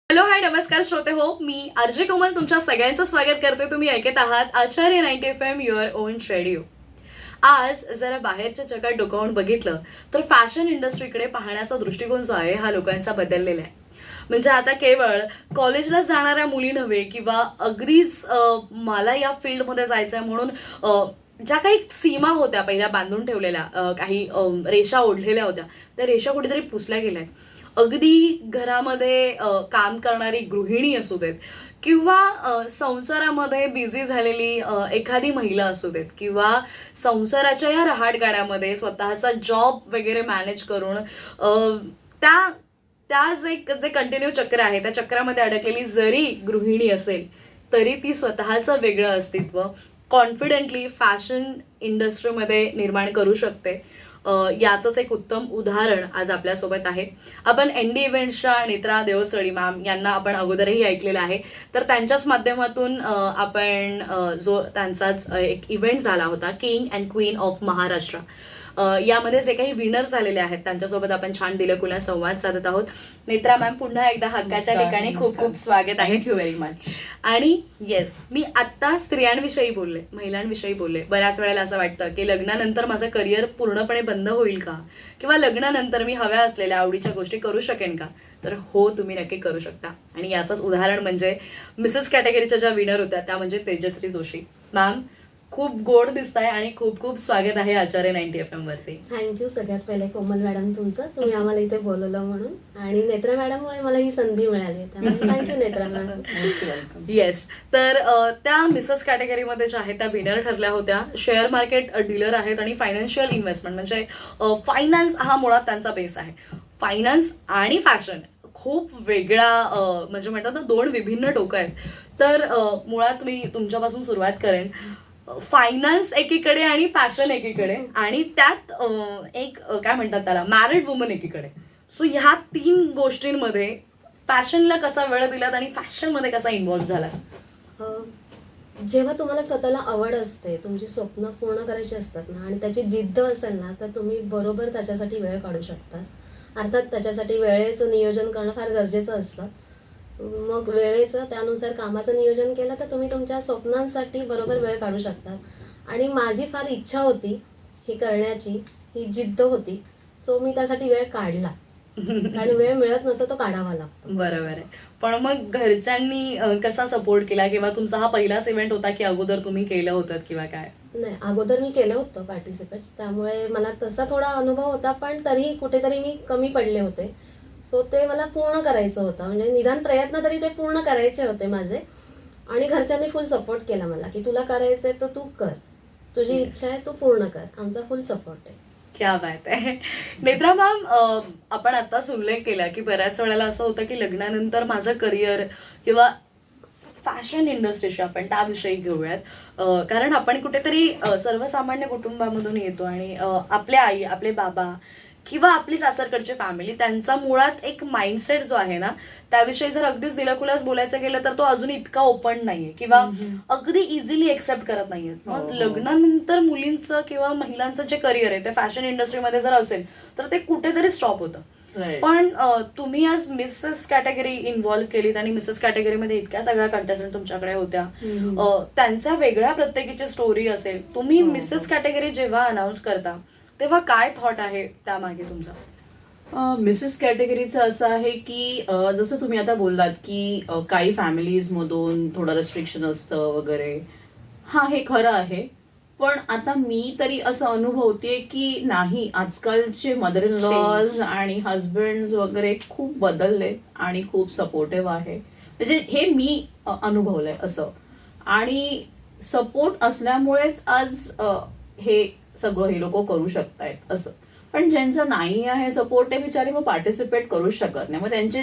Hello hi नमस्कार श्रोते हो, मी आरजे कोमल तुमच्या सगळ्यांचं स्वागत करते. तुम्ही ऐकत आहात आचार्य 90 FM युअर ओन रेडिओ. आज जरा बाहेरच्या जगात डोकावून बघितलं तर फॅशन इंडस्ट्रीकडे पाहण्याचा दृष्टिकोन जो आहे हा लोकांचा बदललेला आहे. म्हणजे आता केवळ कॉलेजला जाणाऱ्या मुली नव्हे किंवा अगदीच मला या फील्डमध्ये जायचंय म्हणून ज्या काही सीमा होत्या पहिल्या बांधून ठेवलेल्या, काही रेषा ओढलेल्या होत्या, त्या रेषा कुठेतरी पुसल्या गेल्या. अगदी घरामध्ये काम करणारी गृहिणी असू देत किंवा संसारामध्ये बिझी झालेली एखादी महिला असू देत किंवा संसाराच्या या रहाटगाड्यामध्ये स्वतःचा जॉब वगैरे मॅनेज करून त्या जे कंटिन्यू चक्र आहे त्या चक्रामध्ये अडकलेली जरी गृहिणी असेल तरी ती स्वतःचं वेगळं अस्तित्व कॉन्फिडेंटली फॅशन इंडस्ट्रीमध्ये निर्माण करू शकते. याचंच एक उत्तम उदाहरण आज आपल्यासोबत आहे. आपण एनडी इव्हेंट्सच्या नेत्रा देवसळी मॅम यांना आपण अगोदरही ऐकलेलं आहे. तर त्यांच्याच माध्यमातून आपण जो त्यांचाच एक इव्हेंट झाला होता king and queen of Maharashtra, यामध्ये जे काही विनर झालेले आहेत त्यांच्यासोबत आपण छान दिलखुलास संवाद साधत आहोत. नेत्रा मॅम, पुन्हा एकदा हक्काच्या ठिकाणी खूप खूप स्वागत आहे. Thank you very much. आणि येस, मी आत्ता स्त्रियांविषयी बोलले, महिलांविषयी बोलले. बऱ्याच वेळेला असं वाटतं की लग्नानंतर माझं करिअर पूर्णपणे बंद होईल का, किंवा लग्नानंतर मी हव्या असलेल्या आवडीच्या गोष्टी करू शकेन का? तर हो, तुम्ही नक्की करू शकता. आणि याचंच उदाहरण म्हणजे मिसेस कॅटेगरीच्या ज्या विनर होत्या त्या म्हणजे तेजश्री जोशी मॅम. खूप गोड दिसताय आणि खूप खूप स्वागत आहे आचार्य 90 FM वरती. थँक्यू. सगळ्यात पहिले कोमल मॅडम तुम्ही आम्हाला इथे बोलवलं म्हणून, आणि नेत्रा मॅडममुळे मला ही संधी मिळाली, त्यामुळे थँक्यू नेत्रा मॅडम. येस, तर त्या मिसेस कॅटेगरीमध्ये ज्या आहेत त्या विनर ठरल्या होत्या. शेअर मार्केट डीलर आहेत आणि फायनान्शियल इन्व्हेस्टमेंट म्हणजे फायनान्स हा मुळात त्यांचा बेस आहे. फायनान्स आणि फॅशन खूप वेगळा, म्हणजे म्हणतात ना, दोन विभिन्न टोकं आहेत. तर मुळात मी तुमच्यापासून सुरुवात करेन. फायनान्स एकीकडे आणि फॅशन एकीकडे, आणि त्यात एक काय म्हणतात त्याला, मॅरिड वुमन एकीकडे. सो ह्या तीन गोष्टींमध्ये फॅशनला कसा वेळ दिलात आणि फॅशनमध्ये कसा इन्व्हॉल्व्ह झालात? जेव्हा तुम्हाला स्वतःला आवड असते, तुमची स्वप्न पूर्ण करायची असतात ना, आणि त्याची जिद्द असेल ना, तर तुम्ही बरोबर त्याच्यासाठी वेळ काढू शकता. अर्थात त्याच्यासाठी वेळेचं नियोजन करणं फार गरजेचं असतं. मग वेळेचं त्यानुसार कामाचं नियोजन केलं तर तुम्ही तुमच्या स्वप्नांसाठी बरोबर वेळ काढू शकता. आणि माझी फार इच्छा होती ही करण्याची, ही जिद्द होती, सो मी त्यासाठी वेळ काढला. कारण वेळ मिळत नसतो, तो काढावा लागतो. बरोबर आहे. पण मग घरच्यांनी कसा सपोर्ट केला, किंवा तुमचा हा पहिलाच इव्हेंट होता की अगोदर तुम्ही केलं होतं किंवा काय? नाही, अगोदर मी केलं होतं पार्टिसिपेट्स, त्यामुळे मला तसा थोडा अनुभव होता, पण तरीही कुठेतरी मी कमी पडले होते. सो ते मला पूर्ण करायचं होतं, म्हणजे निदान प्रयत्न तरी ते पूर्ण करायचे होते माझे. आणि घरच्यांनी फुल सपोर्ट केला मला की तुला करायचंय तर तू कर, तुझी इच्छा आहे तू पूर्ण कर. आमचा फुल सपोर्ट आहे. क्या बात आहे. नेत्रा मॅम, आपण आताच उल्लेख केला की बऱ्याच वेळेला असं होतं की लग्नानंतर माझं करिअर किंवा फॅशन इंडस्ट्रीशी आपण त्याविषयी घेऊयात. कारण आपण कुठेतरी सर्वसामान्य कुटुंबामधून येतो आणि आपल्या आई, आपले बाबा किंवा आपली सासरकडची फॅमिली, त्यांचा मुळात एक माइंडसेट जो आहे ना, त्याविषयी जर अगदीच दिलखुलास बोलायचं गेलं तर तो अजून इतका ओपन नाहीये किंवा अगदी इझिली एक्सेप्ट करत नाहीये. मग लग्नानंतर मुलींचं किंवा महिलांचं जे करिअर आहे ते फॅशन इंडस्ट्रीमध्ये जर असेल तर ते कुठेतरी स्टॉप होतं. पण तुम्ही आज मिसेस कॅटेगरी इन्व्हॉल्व्ह केलीत आणि मिसेस कॅटेगरीमध्ये इतक्या सगळ्या कंटेस्टंट तुमच्याकडे होत्या, त्यांच्या वेगळ्या प्रत्येकीची स्टोरी असेल. तुम्ही मिसेस कॅटेगरी जेव्हा अनाऊन्स करता तेव्हा काय थॉट आहे त्यामागे तुमचा? मिसेस कॅटेगरीचं असं आहे की जसं तुम्ही आता बोललात की काही फॅमिलीज मधून थोडं रेस्ट्रिक्शन असतं वगैरे. हा, हे खरं आहे. पण आता मी तरी असं अनुभवते की नाही, आजकालचे मदर इन लॉज आणि हजबंड वगैरे खूप बदलले आणि खूप सपोर्टिव्ह आहे. म्हणजे हे मी अनुभवलंय असं. आणि सपोर्ट असल्यामुळेच आज हे सगळं हे लोक करू शकतायत असं. पण ज्यांचं नाही आहे सपोर्ट, ते बिचारे मग पार्टिसिपेट करू शकत नाही. मग त्यांचे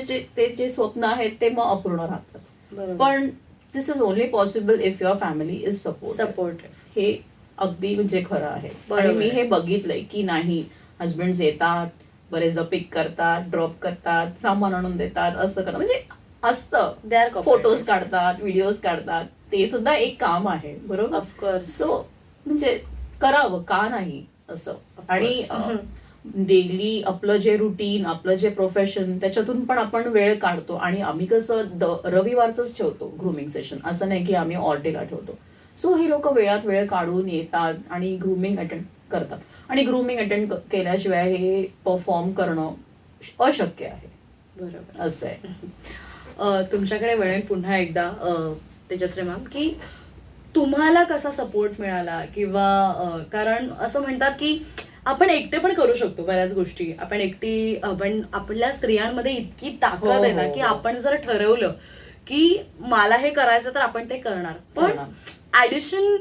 जे स्वप्न आहेत ते मग अपूर्ण राहतात. पण this is only possible if your family is support. हे अगदी म्हणजे खरं आहे. आणि मी हे बघितलंय की नाही, हजबंड येतात, बरेचदा पिक करतात, ड्रॉप करतात, सामान आणून देतात, असं करतात. म्हणजे असतं, फोटोज काढतात, व्हिडिओज काढतात. ते सुद्धा एक काम आहे, बरोबर? ऑफकोर्स. सो म्हणजे करावं का नाही असं. आणि डेली आपलं जे रुटीन, आपलं जे प्रोफेशन, त्याच्यातून पण आपण वेळ काढतो. आणि आम्ही कसं रविवारच ठेवतो ग्रुमिंग सेशन, असं नाही की आम्ही ऑल डेला ठेवतो. सो हे लोक वेळात वेळ काढून येतात आणि ग्रुमिंग अटेंड करतात. आणि ग्रुमिंग अटेंड केल्याशिवाय हे परफॉर्म करणं अशक्य आहे. बरोबर. असं आहे. तुमच्याकडे वळेन पुन्हा एकदा तेजश्री मॅम, की तुम्हाला कसा सपोर्ट मिळाला, किंवा कारण असं म्हणतात की आपण एकटे पण करू शकतो बऱ्याच गोष्टी. आपण आपल्या स्त्रियांमध्ये इतकी ताकद आहे ना, हो, की हो. आपण जर ठरवलं की मला हे करायचं तर आपण ते करणार. पण ऍडिशन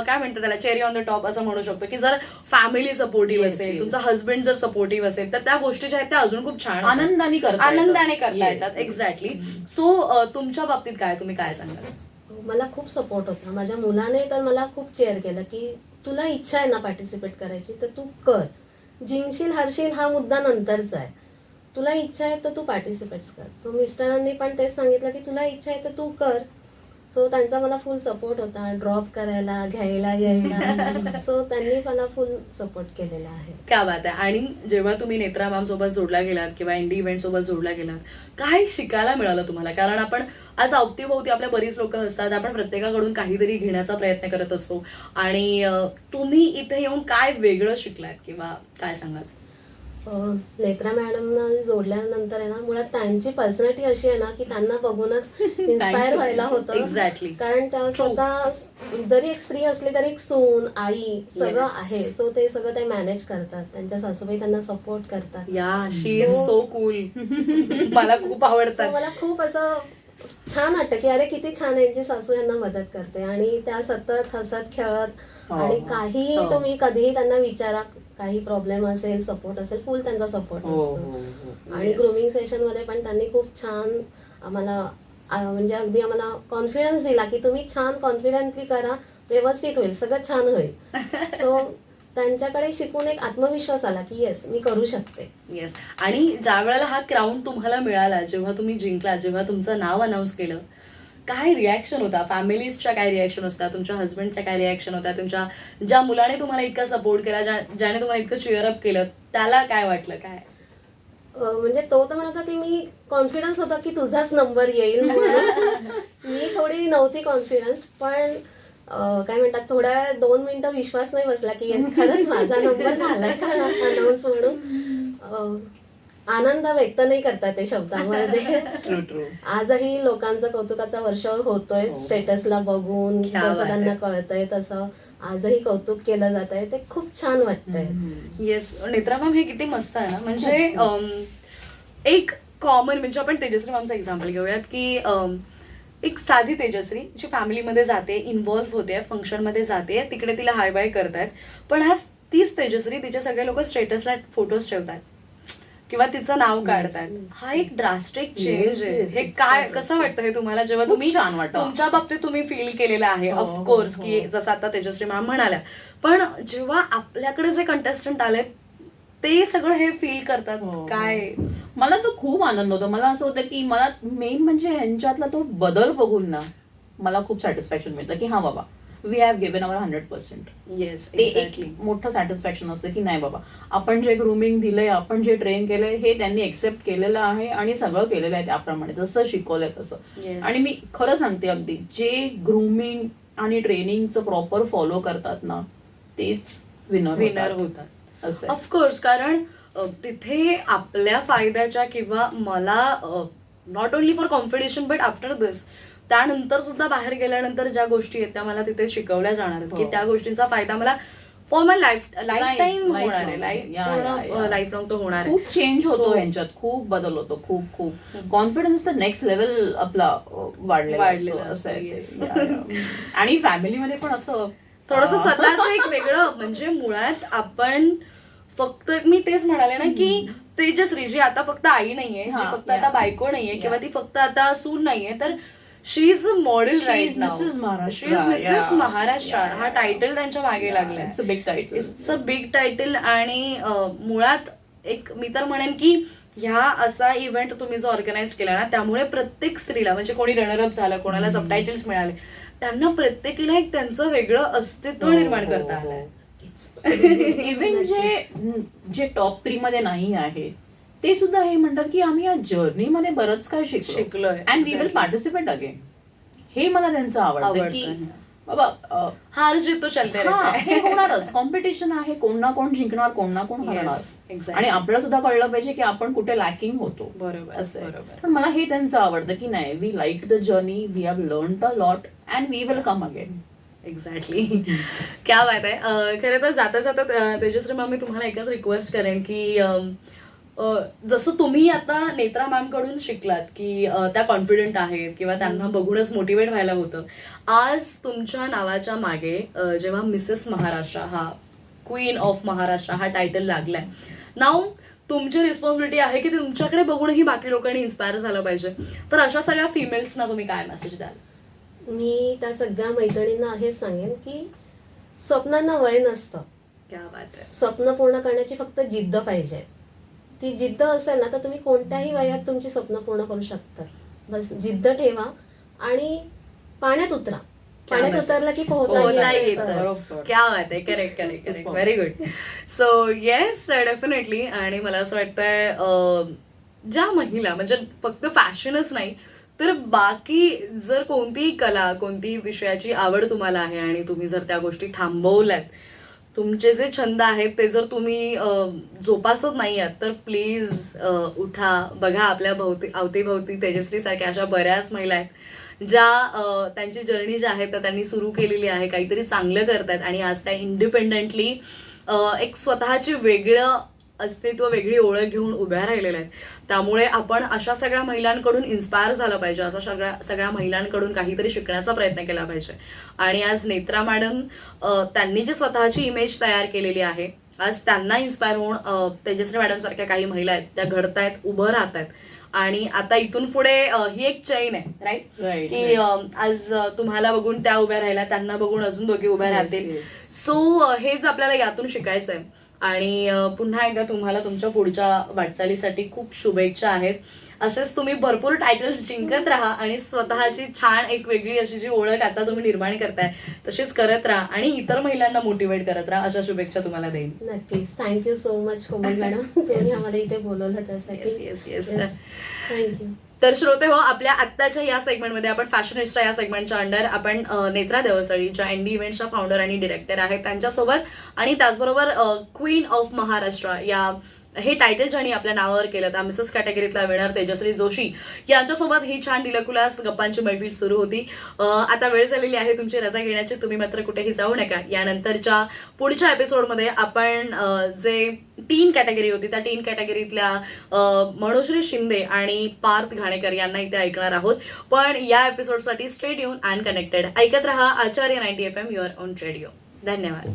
काय म्हणतात त्याला, चेरी ऑन द टॉप असं म्हणू शकतो, की जर फॅमिली सपोर्टिव्ह Yes, असेल, yes. तुमचा हस्बंड जर सपोर्टिव्ह असेल, तर त्या गोष्टी ज्या आहेत त्या अजून खूप छान होतात. आनंदाने करता येतात. Yes, exactly. yes. सो तुमच्या बाबतीत काय, तुम्ही काय सांगाल? मला खूप सपोर्ट होता. माझ्या मुलाने तर मला खूप चेअर केलं की तुला इच्छा आहे ना पार्टिसिपेट करायची तर तू कर. जिंकशील हरशील हा मुद्दा नंतरचा आहे. तुला इच्छा आहे तर तू पार्टिसिपेट्स कर. सो मिस्टरांनी पण तेच सांगितलं की तुला इच्छा आहे तर तू कर. सो त्यांचा मला फुल सपोर्ट होता, ड्रॉप करायला, घ्यायला यायला. सो त्यांनी मला फुल सपोर्ट केलेला आहे. क्या बात आहे. आणि जेव्हा तुम्ही नेत्रा मॅम सोबत जोडला गेलात किंवा इंडी इव्हेंट सोबत जोडला गेलात, काय शिकायला मिळालं तुम्हाला? कारण आपण आज अवतीभोवती आपल्या बरीच लोक असतात, आपण प्रत्येकाकडून काहीतरी घेण्याचा प्रयत्न करत असतो. आणि तुम्ही इथे येऊन काय वेगळं शिकलात किंवा काय सांगाल? नेत्रा मॅडमना जोडल्यानंतर आहे ना, मुळात त्यांची पर्सनॅलिटी अशी आहे ना की त्यांना बघूनच इन्स्पायर व्हायला होतं. एक्झॅक्टली. कारण त्या स्वतः जरी एक स्त्री असली तरी एक सून, आई सगळं Yes. आहे. सो ते सगळं ते मॅनेज करतात. त्यांच्या सासूबाई त्यांना सपोर्ट करतात. या शी इज So- सो कूल. मला खूप सो आवडतात. मला खूप असं छान वाटतं की अरे किती छान यांची सासू यांना मदत करते. आणि त्या सतत हसत खेळत आणि काहीही हो. तुम्ही कधीही त्यांना विचारा, काही प्रॉब्लेम असेल, सपोर्ट असेल, फुल त्यांचा सपोर्ट हो, असतो. हो, हो. आणि ग्रुमिंग सेशन मध्ये पण त्यांनी खूप छान आम्हाला म्हणजे अगदी आम्हाला कॉन्फिडन्स दिला की तुम्ही छान कॉन्फिडेंटली करा, व्यवस्थित होईल, सगळं छान होईल. सो त्यांच्याकडे शिकून एक आत्मविश्वास आला की येस मी करू शकते. येस. आणि ज्या वेळेला हा क्राऊन तुम्हाला मिळाला, जेव्हा तुम्ही जिंकला, जेव्हा तुमचं नाव अनाऊन्स केलं, काय रिॲक्शन होता? फॅमिलीजच्या काय रिॲक्शन होत्या? तुमच्या हस्बंडच्या काय रिॲक्शन होत्या? तुमच्या ज्या मुलाने तुम्हाला इतका सपोर्ट केला, ज्याने तुम्हाला इतकं चिअरअप केलं, त्याला काय वाटलं? काय म्हणजे तो तर म्हणत होता की मी कॉन्फिडन्स होता की तुझाच नंबर येईल म्हणून. मी थोडी नव्हती कॉन्फिडन्स, पण काय म्हणतात थोड्या 2 मिनिटं विश्वास नाही बसला की खरंच माझा नंबर झालाय का अनाऊन्स म्हणून. आनंद व्यक्त नाही करतात ते शब्दामध्ये. True true. आजही लोकांचा कौतुकाचा वर्ष होतोय हो. स्टेटसला बघून, क्या जसं बात त्यांना आहे. कळतंय तसं आजही कौतुक केलं जात आहे. ते खूप छान वाटतंय. येस. नेत्रा मॅम, हे किती मस्त आहे ना. म्हणजे एक कॉमन, म्हणजे आपण तेजश्री मॅमचं एक्झाम्पल घेऊयात की एक साधी तेजश्री जी फॅमिलीमध्ये जाते, इन्व्हॉल्व्ह होते, फंक्शनमध्ये जाते, तिकडे तिला हाय बाय करतायत, पण आज तीच तेजश्री तिचे सगळे लोक स्टेटसला फोटोज ठेवतात किंवा तिचं नाव काढतात. हा एक ड्रास्टिक चेंज आहे. Yes, हे yes, काय, exactly. कसं वाटतं हे तुम्हाला, जेव्हा खूप तुम्ही छान वाटतं. तुमच्या बाबतीत तुम्ही फील केलेलं आहे? हो, ऑफकोर्स हो, की हो. जसं आता तेजश्री मॅम म्हणाल्या, पण जेव्हा आपल्याकडे जे कंटेस्टंट आले ते सगळं हे फील करतात, हो. काय? मला तो खूप आनंद होतो. मला असं होतं की मला मेन म्हणजे ह्यांच्यातला तो बदल बघून ना मला खूप सॅटिस्फॅक्शन मिळतं की हा बाबा we have given our 100%. Yes. ते एक मोठं सॅटिस्फॅक्शन असतं की नाही बाबा आपण जे ग्रुमिंग दिलंय, आपण जे ट्रेन केलंय, हे त्यांनी एक्सेप्ट केलेलं आहे आणि सगळं केलेलं आहे त्याप्रमाणे जसं शिकवलंय तसं. Yes. आणि मी खरं सांगते, अगदी जे ग्रुमिंग आणि ट्रेनिंगचं प्रॉपर फॉलो करतात ना तेच विनर होतात. असं आहे. ऑफकोर्स. कारण तिथे आपल्या फायद्याच्या किंवा मला not only for competition but after this, त्यानंतर सुद्धा बाहेर गेल्यानंतर ज्या गोष्टी आहेत त्या मला तिथे शिकवल्या जाणार आहेत, की हो. त्या गोष्टींचा फायदा मला for my life time lifelong. होणार आहे. Yeah. लाईफ लॉंग तो होणार आहे. खूप चेंज होतो So- ह्यांच्यात, खूप बदल होतो, खूप कॉन्फिडन्स तर नेक्स्ट लेवल आपला वाढलेला वाढलेला असतो, असं आहे असतो, ते. yes. Yeah, yeah. आणि फॅमिलीमध्ये पण असं थोडंसं स्वतःचं एक वेगळं, म्हणजे मुळात आपण फक्त, मी तेच म्हणाले ना की तेजश्री जी आता फक्त आई नाहीये, जी हा, फक्त आता yeah. बायको नाहीये किंवा Yeah. ती फक्त आता सून नाहीये, तर she is a model She right is now. Mrs. Maharashtra. She is missus Yeah. Maharashtra. Yeah, हा yeah. टायटल त्यांच्या मागे लागलाय. It's a big title. It's a big title. आणि मुळात एक मी तर म्हणेन की ह्या असा इव्हेंट तुम्ही जो ऑर्गनाईज केला ना, त्यामुळे प्रत्येक स्त्रीला, म्हणजे कोणी रनरअप झालं, कोणाला सबटायटल्स मिळाले, त्यांना प्रत्येकीला एक त्यांचं वेगळं अस्तित्व निर्माण करता आलंय. नक्कीच. इव्हन जे टॉप 3 मध्ये नाही आहे ते सुद्धा हे म्हणतात की आम्ही या जर्नी मध्ये बरंच काय शिकलोय. And we will Exactly. Participate again. हे मला त्यांचं आवडतं की बाबा हार जीत तो चलते हा, रहता हे है. होणारच. कॉम्पिटिशन आहे, कोण ना कोण जिंकणार, कोण ना कोण हरणार. Yes, exactly. आणि आपल्याला सुद्धा कळलं पाहिजे की आपण कुठे लॅकिंग होतो. बरोबर असं आहे. बरोबर. पण मला हे त्यांचं आवडतं की नाही, we like the journey, we have learn a lot and we will come again. Exactly. क्या बात आहे. खरं तर जाता जाता तेजश्री मॅम मी तुम्हाला एकच रिक्वेस्ट करेन की जसं तुम्ही आता नेत्रा मॅम कडून शिकलात की त्या कॉन्फिडंट आहेत किंवा त्यांना बघूनच मोटिवेट व्हायला होतं, आज तुमच्या नावाच्या मागे जेव्हा मिसेस महाराष्ट्र हा क्वीन ऑफ महाराष्ट्र हा टायटल लागलाय, नाव तुमची रिस्पॉन्सिबिलिटी आहे की तुमच्याकडे बघूनही बाकी लोकांनी इन्स्पायर झालं पाहिजे. तर अशा सगळ्या फिमेल्सना तुम्ही काय मेसेज द्याल? मी त्या सगळ्या मैत्रिणींना हेच सांगेन की स्वप्नांना वय नसतं. क्या बात आहे. स्वप्न पूर्ण करण्याची फक्त जिद्द पाहिजे. ती जिद्द असेल ना तर तुम्ही कोणत्याही वयात तुमची स्वप्न पूर्ण करू शकता. बस जिद्द ठेवा आणि पाण्यात उतरा. पाण्यात उतरलं की पोहता येतं. येतं. क्या बात आहे. Correct correct correct. Very good. So yes definitely. आणि मला असं वाटतंय ज्या महिला म्हणजे फक्त फॅशनच नाही तर बाकी जर कोणतीही कला कोणतीही विषयाची आवड तुम्हाला आहे आणि तुम्ही जर त्या गोष्टी थांबवल्यात, तुमचे जे छंद आहेत ते जर तुम्ही जोपासत नाही आहात तर प्लीज उठा. बघा आपल्या अवतीभवती तेजश्री सारख्या अशा बऱ्याच महिला आहेत ज्या त्यांची जर्नी जी आहे तर त्यांनी सुरू केलेली आहे, काहीतरी चांगलं करतायत आणि आज त्या इंडिपेंडंटली एक स्वतःची वेगळं अस्तित्व वेगळी ओळख घेऊन उभ्या राहिलेल्या आहेत. त्यामुळे आपण अशा सगळ्या महिलांकडून इन्स्पायर झालं पाहिजे, अशा सगळ्या महिलांकडून काहीतरी शिकण्याचा प्रयत्न केला पाहिजे. आणि आज नेत्रा मॅडम त्यांनी जी स्वतःची इमेज तयार केलेली आहे, आज त्यांना इन्स्पायर होऊन तेजश्री मॅडम सारख्या काही महिला आहेत त्या घडतायत, उभं राहत आहेत. आणि आता इथून पुढे ही एक चैन आहे, राईट, की आज तुम्हाला बघून त्या उभ्या राहिल्या, त्यांना बघून अजून दोघे उभ्या राहतील. सो हेच आपल्याला यातून शिकायचं आहे. आणि पुन्हा एकदा तुम्हाला तुमच्या पुढच्या वाटचालीसाठी खूप शुभेच्छा आहेत. असेच तुम्ही भरपूर टायटल्स जिंकत राहा आणि स्वतःची छान एक वेगळी अशी जी ओळख आता तुम्ही निर्माण करताय तशीच करत राहा आणि इतर महिलांना मोटिवेट करत राहा. अशा शुभेच्छा तुम्हाला देईन. नक्कीच. थँक्यू सो मच कोमल मॅडम, तुम्ही आम्हाला इथे बोलवलं त्यासाठी. Yes yes. थँक्यू. तर श्रोते हो, आपल्या आत्ताच्या या सेगमेंटमध्ये आपण फॅशनिस्टा या सेगमेंटच्या अंडर आपण नेत्रा देवसळी ज्या एनडी इव्हेंट्सच्या फाउंडर आणि डिरेक्टर आहेत त्यांच्यासोबत आणि त्याचबरोबर क्वीन ऑफ महाराष्ट्र या हे टायटल ज्यांनी आपल्या नावावर केलं त्या मिसेस कॅटेगरीतला विनर तेजश्री जोशी यांच्यासोबत ही छान दिलखुलास गप्पांची मैफिल सुरू होती. आता वेळ झालेली आहे तुमची रजा घेण्याची. तुम्ही मात्र कुठेही जाऊ नका. यानंतरच्या पुढच्या एपिसोडमध्ये आपण जे टीन कॅटेगरी होती त्या टीन कॅटेगरीतल्या मनोश्री शिंदे आणि पार्थ घाणेकर यांना इथे ऐकणार आहोत. पण या एपिसोडसाठी स्टे ट्यून अँड कनेक्टेड ऐकत रहा आचार्य 90 FM युअर ओन रेडिओ. धन्यवाद.